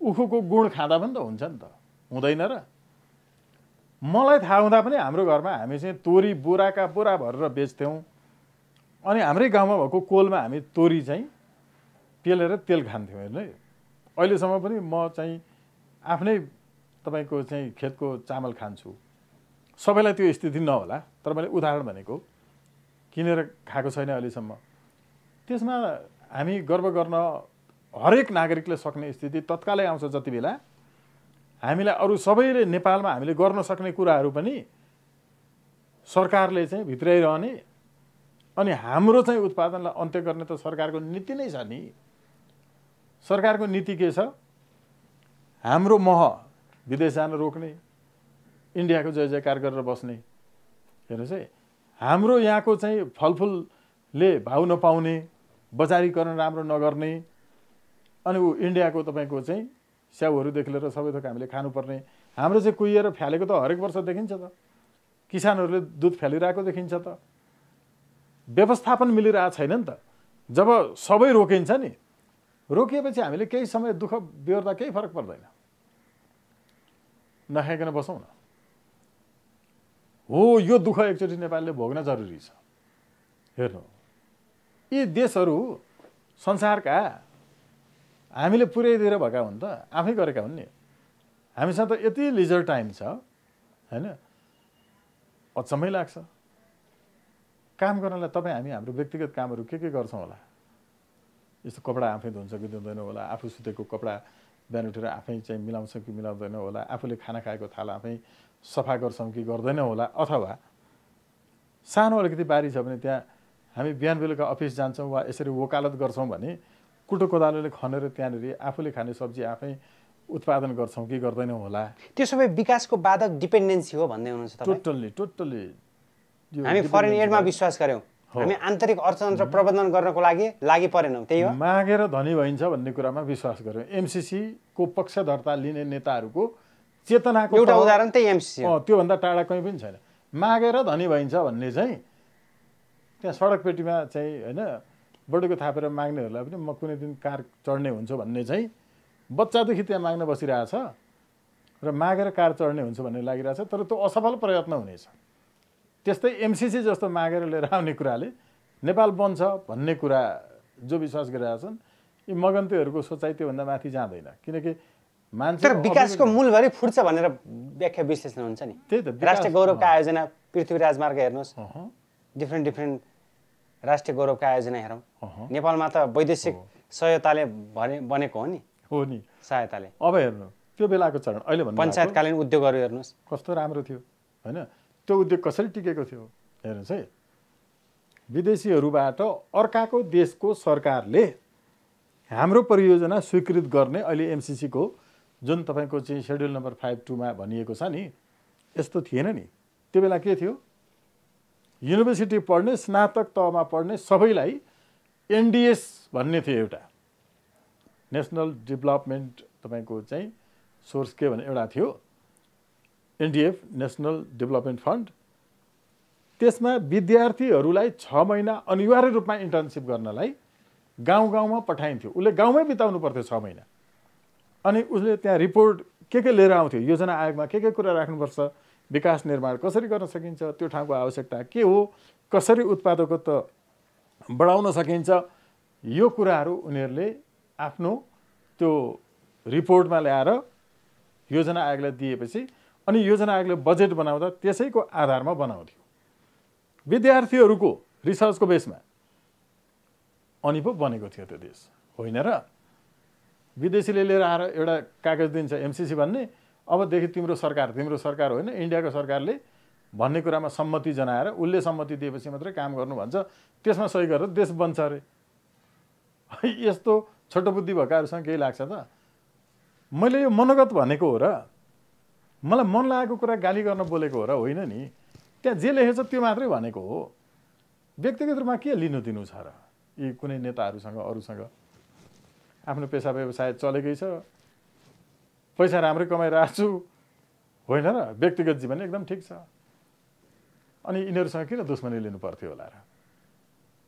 उखुको गुण खाँदा पनि त हुन्छ नि त, हुँदैन र? मलाई थाहा हुँदा पनि हाम्रो घरमा हामी चाहिँ तोरी बोराका बोरा भरेर बेच्थ्यौँ। अनि हाम्रै गाउँमा भएको कोलमा हामी तोरी चाहिँ पेलेर तेल खान्थ्यौँ। हेर्नु है, अहिलेसम्म पनि म चाहिँ आफ्नै तपाईँको चाहिँ खेतको चामल खान्छु। सबैलाई त्यो स्थिति नहोला, तर मैले उदाहरण भनेको, किनेर खाएको छैन अहिलेसम्म। त्यसमा हामी गर्व गर्न हरेक नागरिकले सक्ने स्थिति तत्कालै आउँछ जति बेला हामीलाई अरू सबैले नेपालमा हामीले गर्न सक्ने कुराहरू पनि सरकारले चाहिँ भित्राइरहने, अनि हाम्रो चाहिँ उत्पादनलाई अन्त्य गर्ने त सरकारको नीति नै छ नि। सरकारको नीति के छ? हाम्रो मह विदेश जान रोक्ने, इन्डियाको जय जयकार गरेर बस्ने। हेर्नुहोस् है, हाम्रो यहाँको चाहिँ फलफुलले भाउ नपाउने, बजारीकरण राम्रो नगर्ने, अनि ऊ इन्डियाको तपाईँको चाहिँ स्याउहरूदेखि लिएर सबै थोक हामीले खानुपर्ने। हाम्रो चाहिँ कुहिएर फ्यालेको त हरेक वर्ष देखिन्छ त, किसानहरूले दुध फ्यालिरहेको देखिन्छ त। व्यवस्थापन मिलिरहेको छैन नि त। जब सबै रोकिन्छ नि, रोकिएपछि हामीले केही समय दुःख बिहोर्दा केही फरक पर्दैन, नखाइकन बसौँ न। हो, यो दुःख एकचोटि नेपालले भोग्न जरुरी छ। हेर्नु, यी देशहरू संसारका हामीले पुर्याइदिएर भएका हुन् त, आफै गरेका हुन् नि। हामीसँग त यति लिजर टाइम छ हैन, अचम्मै लाग्छ। काम गर्नलाई तपाईँ हामी हाम्रो व्यक्तिगत कामहरू के गर्छौँ होला? यस्तो कपडा आफै धुन्छ कि धुँदैन होला, आफू सुतेको कपडा बिहान उठेर आफै चाहिँ मिलाउँछ कि मिलाउँदैन होला, आफूले खाना खाएको थाला आफै सफा गर्छौँ कि गर्दैन होला, अथवा सानो अलिकति बारी छ भने त्यहाँ हामी बिहान बेलुका अफिस जान्छौँ वा यसरी वकालत गर्छौँ भने कुटो कोदालोले खनेर त्यहाँनिर आफूले खाने सब्जी आफै उत्पादन गर्छौँ कि गर्दैनौँ होला। त्यो सबै विकासको बाधक डिपेन्डेन्सी हो भन्दै हुनुहुन्छ तपाईँ? टोटल्ली हामी फरेन एडमा विश्वास गर्यौँ, हामी आन्तरिक अर्थतन्त्र प्रबन्धन गर्नको लागि परेनौँ, त्यही हो। मागेर धनी भइन्छ भन्ने कुरामा विश्वास गर्यौँ। एमसीसी को पक्षधर्ता लिने नेताहरूको चेतनाको एउटा उदाहरण त्यही एमसीसी हो। त्योभन्दा टाढा कहीँ पनि छैन। मागेर धनी भइन्छ भन्ने चाहिँ त्यहाँ सडक पेटीमा चाहिँ होइन बडुको थापेर माग्नेहरूलाई पनि म कुनै दिन कार चढ्ने हुन्छु भन्ने चाहिँ बच्चादेखि त्यहाँ माग्न बसिरहेछ र मागेर कार चढ्ने हुन्छ भन्ने लागिरहेछ, तर त्यो असफल प्रयत्न हुनेछ। त्यस्तै एमसीसी जस्तो मागेर लिएर आउने कुराले नेपाल बन्छ भन्ने कुरा जो विश्वास गरिरहेछन् यी मगन्तेहरूको सोचाइ त्योभन्दा माथि जाँदैन, किनकि मान्छे तर विकासको मूलभरि फुट्छ भनेर व्याख्या विश्लेषण हुन्छ नि। त्यही त राष्ट्रिय गौरवका आयोजना पृथ्वी राजमार्ग हेर्नुहोस्, डिफ्रेन्ट राष्ट्रिय गौरवका आयोजना हेरौँ, नेपालमा त वैदेशिक सहायताले बनेको हो नि सहायताले। अब हेर्नु त्यो बेलाको चरण अहिले भन्नु पञ्चायतकालीन उद्योगहरू हेर्नुहोस् कस्तो राम्रो थियो होइन, त्यो उद्योग कसरी टिकेको थियो हेर्नुहोस् है। विदेशीहरूबाट अर्काको देशको सरकारले हाम्रो परियोजना स्वीकृत गर्ने अहिले एमसीसीको जुन तपाईँको चाहिँ सेड्युल नम्बर 52मा भनिएको छ नि, यस्तो थिएन नि। त्यो बेला के थियो, युनिभर्सिटी पढ्ने स्नातक तहमा पढ्ने सबैलाई एनडीएस भन्ने थियो, एउटा नेसनल डेभलपमेन्ट तपाईँको चाहिँ सोर्स के भने एउटा थियो एनडीएफ नेसनल डेभलपमेन्ट फन्ड। त्यसमा विद्यार्थीहरूलाई 6 महिना अनिवार्य रूपमा इन्टर्नसिप गर्नलाई गाउँ गाउँमा पठाइन्थ्यो। उसले गाउँमै बिताउनु पर्थ्यो 6 महिना, अनि उसले त्यहाँ रिपोर्ट के लिएर आउँथ्यो, योजना आयोगमा के कुरा राख्नुपर्छ, विकास निर्माण कसरी गर्न सकिन्छ, त्यो ठाउँको आवश्यकता के हो, कसरी उत्पादकत्व बढाउन सकिन्छ, यो कुराहरू उनीहरूले आफ्नो त्यो रिपोर्टमा ल्याएर योजना आयोगलाई दिएपछि अनि योजना आयोगले बजेट बनाउँदा त्यसैको आधारमा बनाउँथ्यो विद्यार्थीहरूको रिसर्चको बेसमा, अनि पो बनेको थियो त्यो देश होइन र। विदेशीले लिएर आएर एउटा कागज दिन्छ एमसीसी भन्ने, अबदेखि तिम्रो सरकार होइन इन्डियाको सरकारले भन्ने कुरामा सम्मति जनाएर उसले सम्मति दिएपछि मात्रै काम गर्नु भन्छ, त्यसमा सही गरेर देश बन्छ अरे। यस्तो छोटो बुद्धि भएकाहरूसँग केही लाग्छ त? मैले यो मनोगत भनेको हो र, मलाई मन लागेको कुरा गाली गर्न बोलेको हो र होइन नि। त्यहाँ जे लेखेछ त्यो मात्रै भनेको हो, व्यक्तिगत रूपमा के लिनु दिनु छ र? यी कुनै नेताहरूसँग अरूसँग आफ्नो पेसा व्यवसाय चलेकै छ, पैसा राम्रै कमाइरहेको छु होइन र, व्यक्तिगत जीवन एकदम ठिक छ, अनि यिनीहरूसँग किन दुश्मनी लिनु पर्थ्यो होला र?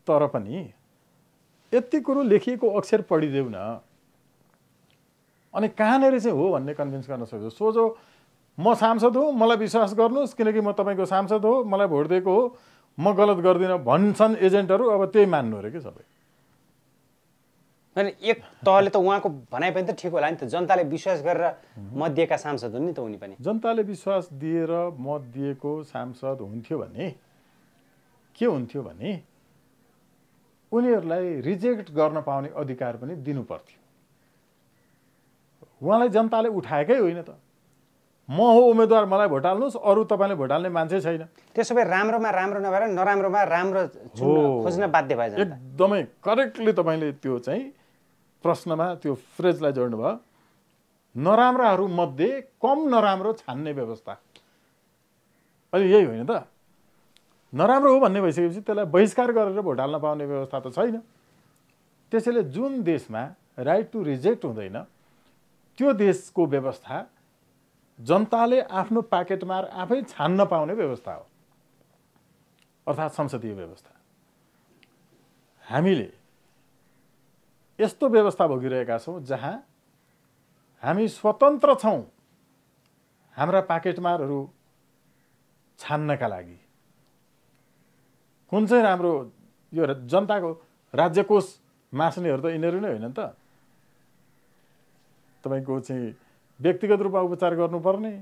तर पनि यति कुरो लेखिएको अक्षर पढिदेऊ न, अनि कहाँनिर चाहिँ हो भन्ने कन्भिन्स गर्न सक्छु। सोझो म सांसद हो, मलाई विश्वास गर्नुहोस् किनकि म तपाईँको सांसद हो, मलाई भोट दिएको हो, म गलत गर्दिनँ भन्छन् एजेन्टहरू, अब त्यही मान्नु अरे कि सबै। अनि एक तहले त उहाँको भनाइ पनि त ठिक होला नि त, जनताले विश्वास गरेर मत दिएका सांसद हुन् नि त उनी पनि। जनताले विश्वास दिएर मत दिएको सांसद हुन्थ्यो भने के हुन्थ्यो भने उनीहरूलाई रिजेक्ट गर्न पाउने अधिकार पनि दिनु पर्थ्यो। उहाँलाई जनताले उठाएकै होइन त, म हो उम्मेदवार मलाई भोट हाल्नुहोस्, अरू तपाईँले भोट हाल्ने मान्छे छैन। त्यसो भए राम्रोमा राम्रो नभएर नराम्रोमा राम्रो खोज्न बाध्य भए जनता। एकदमै करेक्टली तपाईँले त्यो चाहिँ प्रश्नमा त्यो फ्रेजलाई जोड्नु भयो। नराम्राहरू मध्ये कम नराम्रो छान्ने व्यवस्था, अहिले यही होइन त? नराम्रो हो भन्ने भइसकेपछि त्यसलाई बहिष्कार गरेर भोट हाल्न पाउने व्यवस्था त छैन। त्यसैले जुन देशमा राइट टु रिजेक्ट हुँदैन त्यो देशको व्यवस्था जनताले आफ्नो पाकेटमार आफै छान्न पाउने व्यवस्था हो, अर्थात् संसदीय व्यवस्था। हामीले यस्तो व्यवस्था भोगिरहेका छौँ जहाँ हामी स्वतन्त्र छौँ हाम्रा पाकेटमारहरू छान्नका लागि। कुन चाहिँ राम्रो, यो जनताको राज्य कोष मास्नेहरू त यिनीहरू नै होइन त। तपाईँको चाहिँ व्यक्तिगत रूपमा उपचार गर्नुपर्ने,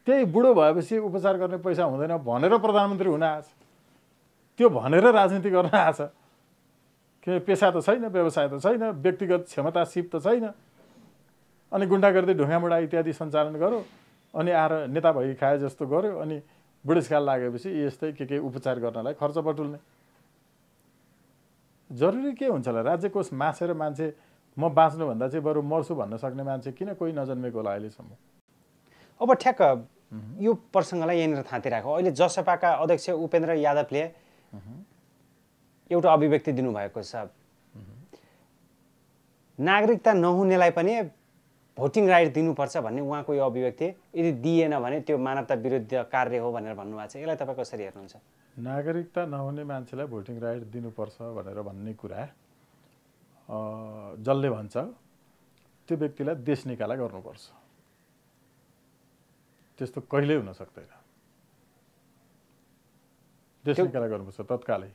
त्यही बुढो भएपछि उपचार गर्ने पैसा हुँदैन भनेर प्रधानमन्त्री हुन आएछ, त्यो भनेर राजनीति गर्न आएछ। किन पेसा त छैन, व्यवसाय त छैन, व्यक्तिगत क्षमता सिप त छैन। अनि गुन्डागर्दी ढुङ्गामुढा इत्यादि सञ्चालन गर्यो, अनि आएर नेता भई खाए जस्तो गर्यो, अनि बुढेसकाल लागेपछि यस्तै के उपचार गर्नलाई खर्च बटुल्ने। जरुरी के हुन्छ होला? राज्य कोष मासेर मान्छे म बाँच्नुभन्दा चाहिँ बरु मर्छु भन्न सक्ने मान्छे किन कोही नजन्मेको होला अहिलेसम्म? अब ठ्याक्क यो प्रसङ्गलाई यहाँनिर थाँतिराखौँ। अहिले जसपाका अध्यक्ष उपेन्द्र यादवले एउटा अभिव्यक्ति दिनुभएको छ, नागरिकता नहुनेलाई पनि भोटिङ राइट दिनुपर्छ भन्ने उहाँको यो अभिव्यक्ति, यदि दिएन भने त्यो मानवता विरुद्ध कार्य हो भनेर भन्नुभएको छ। यसलाई तपाईँ कसरी हेर्नुहुन्छ? नागरिकता नहुने मान्छेलाई भोटिङ राइट दिनुपर्छ भनेर भन्ने कुरा जसले भन्छ त्यो व्यक्तिलाई देश निकाला गर्नुपर्छ। त्यस्तो कहिल्यै हुन सक्दैन। देश निकाला गर्नुपर्छ तत्कालै।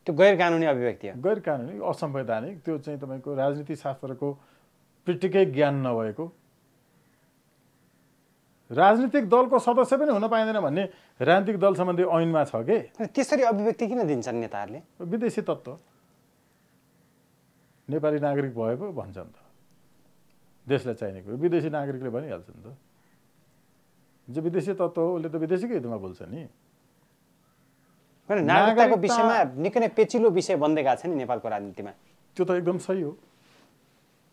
त्यो गैर कानुनी अभिव्यक्ति हो, गैर कानुनी, असंवैधानिक। त्यो चाहिँ तपाईँको राजनीति शास्त्रको पिटिकै ज्ञान नभएको, राजनीतिक दलको सदस्य पनि हुन पाइँदैन भन्ने राजनीतिक दल सम्बन्धी ऐनमा छ के। त्यसरी अभिव्यक्ति किन दिन्छन् नेताहरूले? विदेशी तत्त्व, नेपाली नागरिक भए पो भन्छन् त, देशलाई चाहिने कुरो विदेशी नागरिकले भनिहाल्छन् त। जो विदेशी तत्त्व हो उसले त विदेशीकै हितमा बोल्छ नि। नागरिकताको विषयमा निकै नै पेचिलो विषय बन्दै गएको छ नि नेपालको राजनीतिमा। त्यो त एकदम सही हो।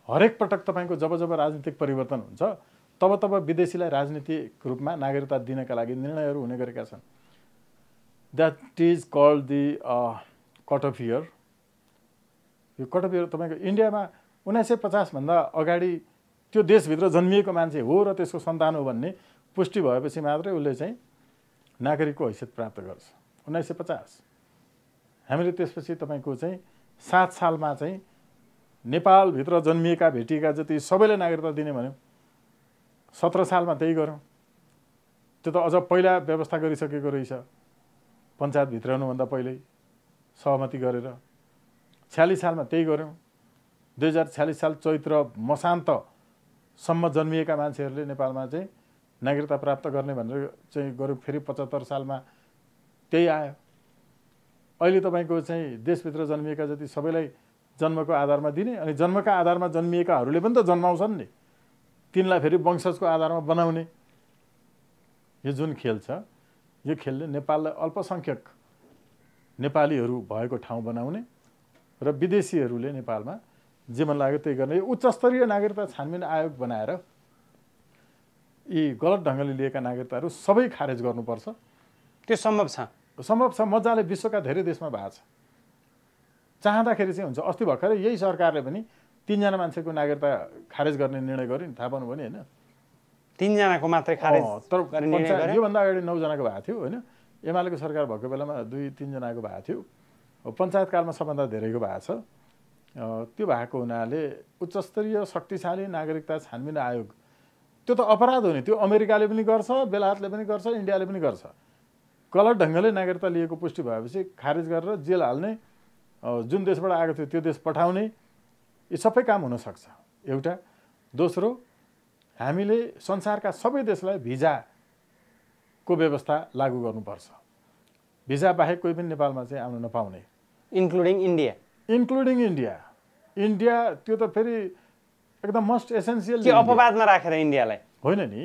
हरेक पटक तपाईँको जब जब राजनीतिक परिवर्तन हुन्छ तब तब विदेशीलाई राजनीतिक रूपमा नागरिकता दिनका लागि निर्णयहरू हुने गरेका छन्। That is called the cut off year. यो कट अफ इयर तपाईँको इन्डियामा 1950 भन्दा अगाडि त्यो देशभित्र जन्मिएको मान्छे हो र त्यसको सन्तान हो भन्ने पुष्टि भएपछि मात्रै उसले चाहिँ नागरिकको हैसियत प्राप्त गर्छ। 1950 हामीले त्यसपछि तपाईँको चाहिँ 7 सालमा चाहिँ नेपालभित्र जन्मिएका भेटिएका जति सबैलाई नागरिकता दिने भन्यो। 17 सालमा त्यही गऱ्यौँ। त्यो त अझ पहिला व्यवस्था गरिसकेको रहेछ, पञ्चायत भित्राउनुभन्दा पहिल्यै सहमति गरेर। 46 सालमा त्यही गऱ्यौँ। 2046 साल चैत्र मसान्तसम्म जन्मिएका मान्छेहरूले नेपालमा चाहिँ नागरिकता प्राप्त गर्ने भनेर चाहिँ गऱ्यौँ। फेरि 75 सालमा त्यही आयो। अहिले तपाईँको चाहिँ देशभित्र जन्मिएका जति सबैलाई जन्मको आधारमा दिने, अनि जन्मका आधारमा जन्मिएकाहरूले पनि त जन्माउँछन् नि, तिनलाई फेरि वंशजको आधारमा बनाउने। यो जुन खेल छ, यो खेलले नेपाललाई अल्पसङ्ख्यक नेपालीहरू भएको ठाउँ बनाउने र विदेशीहरूले नेपालमा जे मन लाग्यो त्यही गर्ने। यो उच्चस्तरीय नागरिकता छानबिन आयोग बनाएर यी गलत ढङ्गले लिएका नागरिकताहरू सबै खारेज गर्नुपर्छ। त्यो सम्भव छ? सम्भव छ, मजाले विश्वका धेरै देशमा भएको छ। चाहँदाखेरि चाहिँ हुन्छ। अस्ति भर्खरै यही सरकारले पनि 3 जना मान्छेको नागरिकता खारेज गर्ने निर्णय गर्यो नि, थाहा पाउनु भयो नि होइन? 3 जनाको मात्रै खारेज गर्ने निर्णय गर्यो। योभन्दा अगाडि 9 जनाको भएको थियो होइन? एमालेको सरकार भएको बेलामा 2-3 जनाको भएको थियो। पञ्चायत कालमा सबभन्दा धेरैको भएको छ। त्यो भएको हुनाले उच्चस्तरीय शक्तिशाली नागरिकता छानबिन आयोग त्यो त अपराध हो नि। त्यो अमेरिकाले पनि गर्छ, बेलायतले पनि गर्छ, इन्डियाले पनि गर्छ। गलत ढङ्गले नागरिकता लिएको पुष्टि भएपछि खारेज गरेर जेल हाल्ने, जुन देशबाट आएको थियो त्यो देश पठाउने, यी सबै काम हुनसक्छ। एउटा। दोस्रो, हामीले संसारका सबै देशलाई भिजाको व्यवस्था लागू गर्नुपर्छ। भिजा बाहेक कोही पनि नेपालमा चाहिँ आउन नपाउने, including India. Including India. India त्यो त फेरि एकदम मस्ट एसेन्सियल। के अपवादमा राखेर इन्डियालाई? होइन नि,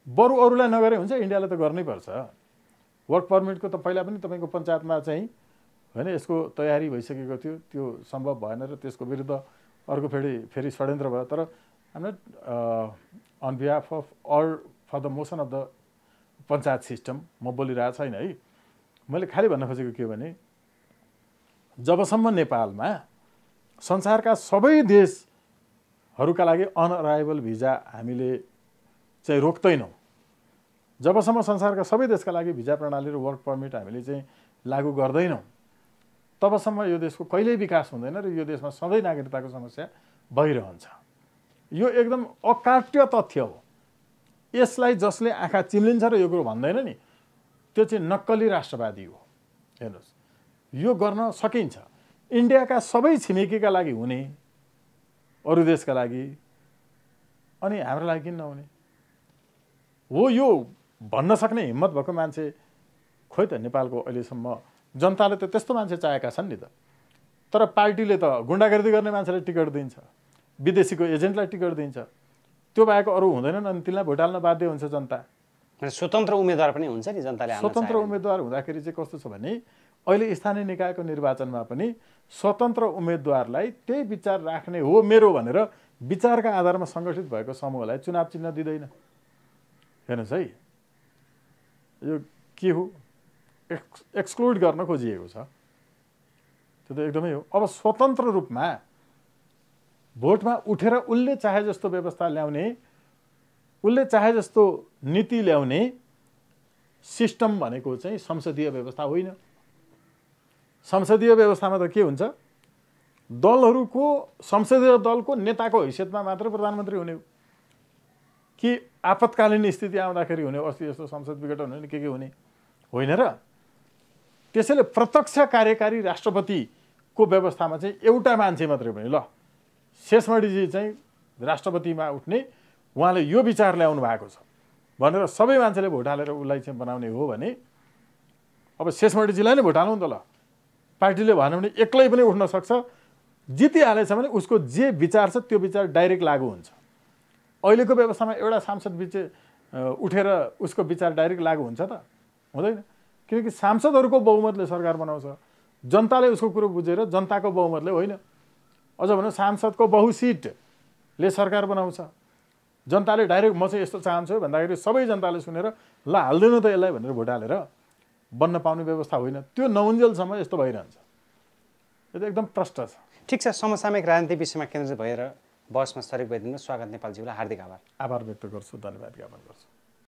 बरु अरूलाई नगरे हुन्छ, इन्डियालाई त गर्नै पर्छ। वर्क परमिटको त पहिला पनि तपाईँको पञ्चायतमा चाहिँ होइन यसको तयारी भइसकेको थियो, त्यो सम्भव भएन र त्यसको विरुद्ध अर्को फेरि षड्यन्त्र भयो। तर हामी on behalf of all for the motion of the panchayat system म बोलिरहेको छैन है। मैले खालि भन्न खोजेको के भने, जबसम्म नेपालमा संसारका सबै देशहरूका लागि अनअराइभल भिजा हामीले चाहिँ रोक्दैनौँ, जबसम्म संसारका सबै देशका लागि भिजा प्रणाली र वर्क परमिट हामीले चाहिँ लागू गर्दैनौँ, तबसम्म यो देशको कहिल्यै विकास हुँदैन र यो देशमा सधैँ नागरिकताको समस्या भइरहन्छ। यो एकदम अकाट्य तथ्य हो। यसलाई जसले आँखा चिम्लिन्छ र यो कुरो भन्दैन नि, त्यो चाहिँ नक्कली राष्ट्रवादी हो। हेर्नुहोस्, यो गर्न सकिन्छ। इन्डियाका सबै छिमेकीका लागि हुने, अरू देशका लागि, अनि हाम्रो लागि किन नहुने हो? यो भन्न सक्ने हिम्मत भएको मान्छे खोइ त नेपालको अहिलेसम्म जनताले त त्यस्तो मान्छे चाहेका छन् नि त। तर पार्टीले त गुन्डागर्दी गर्ने मान्छेलाई टिकट दिन्छ, विदेशीको एजेन्टलाई टिकट दिन्छ, त्यो बाहेक अरू हुँदैनन्। अनि तिनलाई भोट हाल्न बाध्य हुन्छ जनता। स्वतन्त्र उम्मेदवार पनि हुन्छ नि जनताले। स्वतन्त्र उम्मेदवार हुँदाखेरि चाहिँ कस्तो छ भने, अहिले स्थानीय निकायको निर्वाचनमा पनि स्वतन्त्र उम्मेदवारलाई त्यही विचार राख्ने हो मेरो भनेर विचारका आधारमा सङ्गठित भएको समूहलाई चुनाव चिन्ह दिँदैन। हेर्नुहोस् है, यो के हो? एक्सक्लुड गर्न खोजिएको छ। त्यो त एकदमै हो। अब स्वतन्त्र रूपमा भोटमा उठेर उसले चाहे जस्तो व्यवस्था ल्याउने, उसले चाहे जस्तो नीति ल्याउने सिस्टम भनेको चाहिँ संसदीय व्यवस्था होइन। संसदीय व्यवस्थामा त के हुन्छ? दलहरूको, संसदीय दलको नेताको हैसियतमा मात्र प्रधानमन्त्री हुने हो कि आपतकालीन स्थिति आउँदाखेरि हुने, अस्ति जस्तो संसद विघटन हुने, के हुने होइन र। त्यसैले प्रत्यक्ष कार्यकारी राष्ट्रपतिको व्यवस्थामा चाहिँ एउटा मान्छे मात्रै पनि, ल शेषमणिजी चाहिँ राष्ट्रपतिमा उठ्ने, उहाँले यो विचार ल्याउनु भएको छ भनेर सबै मान्छेले भोट हालेर उसलाई चाहिँ बनाउने हो भने, अब शेषमणिजीलाई नै भोट हालौँ त ल। पार्टीले भएन भने एक्लै पनि उठ्न सक्छ। जितिहालेछ भने उसको जे विचार छ त्यो विचार डाइरेक्ट लागू हुन्छ। अहिलेको व्यवस्थामा एउटा सांसद बिच उठेर उसको विचार डाइरेक्ट लागू हुन्छ त? हुँदैन। किनकि सांसदहरूको बहुमतले सरकार बनाउँछ। जनताले उसको कुरो बुझेर, जनताको बहुमतले होइन, अझ भनौँ सांसदको बहुसिटले सरकार बनाउँछ। जनताले डाइरेक्ट म चाहिँ यस्तो चाहन्छु भन्दाखेरि सबै जनताले सुनेर ल हाल्दैन त यसलाई भनेर भोट हालेर बन्न पाउने व्यवस्था होइन। त्यो नहुन्जेलसम्म यस्तो भइरहन्छ। यो त एकदम प्रष्ट छ। ठिक छ, समसामयिक राजनीति विषयमा केन्द्रित भएर बहसमा सरेक भइदिनु स्वागत नेपालजीलाई हार्दिक आभार। आभार व्यक्त गर्छु, धन्यवाद ज्ञापन गर्छु।